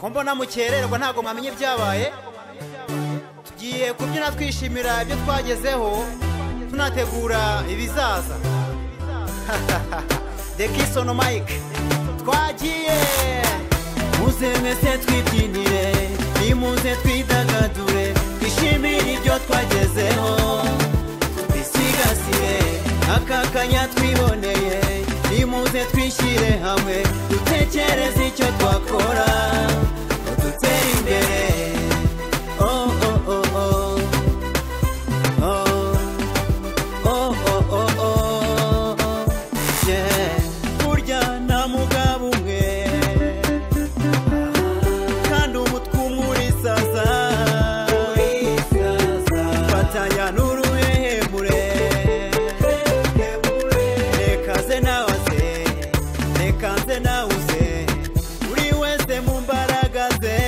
ko mbona mukererwa ntago mwamenye ibyabaye. Tugiye kubyina twishimira ibyo twagezeho, tunategura ibizaza. The Kiss on Mic twagiye. Muze mwese twibyinire, nimuze twidagadure, twishimire ibyo twagezeho, bisigasire aka kanya twiboneye. Nimuze twishyire hamwe, dutekereze icyo twakora, dutere imbere. Oh oh oh oh oh oh oh oh oh yeah. Burya nta mugabo umwe kandi umutwe umuri saza, fatanya n'uruhehemure, rekaze nawaze, rekanze nawuze, uri wese mu mbaraga ze,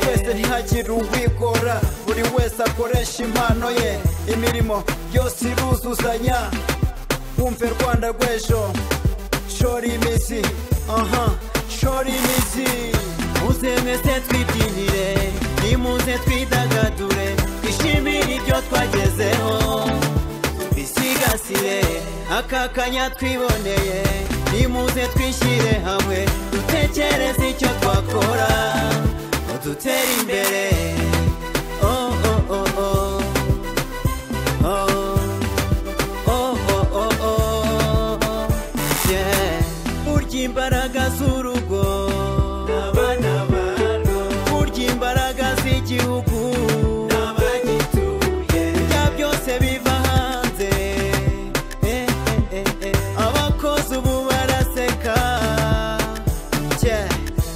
twese ntihagire uwikora, buri wese akoresha impano ye, imirimo yose iruzuzanya. Wumve Rwanda rw'ejo, shora imizi, shora imizi. Muze mwese twibyinire, nimuze twidagadure, twishimire ibyo twagezeho, bisigasire aka kanya twiboneye. Nimuze twishyire hamwe, dutekereze icyo twakora, dutere imbere. Oh oh oh oh oh oh oh oh oh yeah. Burya imbaraga z'urugo n'abana barwo, burya imbaraga z'igihugu n'abagituye, burya byose biva hanze. Abakozi ubu baraseka,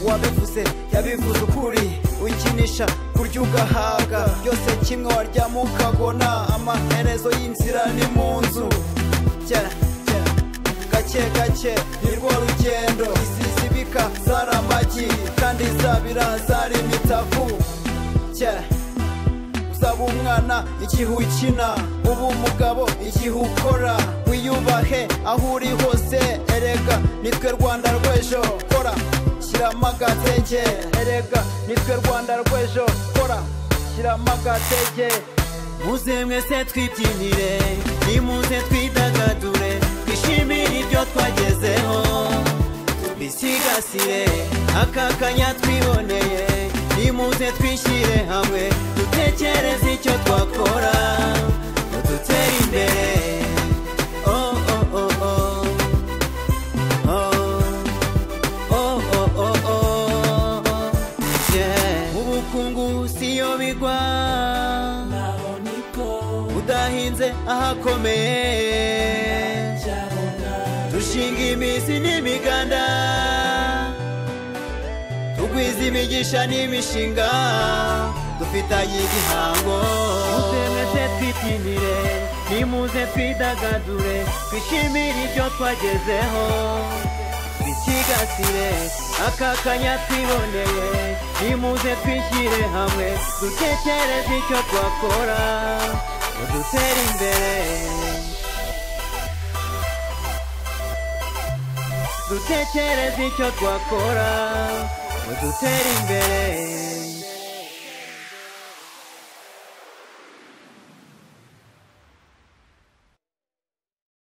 wabivuze yabivuze ukuri, ukinisha kurya ugahaga, byose kimwe waryama ukabona, amaherezo y'inzira ni mu nzu. Gake gake ni rwo rugendo, izizibika zari amagi kandi zabira zari imitavu. Uzaba umwana igihe ukina, uba umugabo igihe ukora, wiyubahe aho uri hose. Erega nitwe Rwanda rw'ejo, kora shyiramo agatege. Erega nitwe Rwanda rw'ejo, kora shyiramo agatege. Muze mwese twibyinire, nimuze twidagadure, twishimire ibyo twagezeho, bisigasire aka kanya twiboneye. Nimuze twishyire hamwe, dutekereze icyo twakora, dutere imbere. Oh oh oh oh oh oh oh oh yeah. Ubukungu siyo bigwa, udahinze ahakomeye, dushinga imizi n'imiganda, tugwiza imigisha n'imishinga, dufitanye igihango. Muze mwese twibyinire, nimuze twidagadure, twishimire ibyo twagezeho, bisigasire aka kanya twiboneye. Nimuze twishyire hamwe, dutekereze icyo twakora, dutere imbere. Dutekereze icyo twakora, dutere imbere.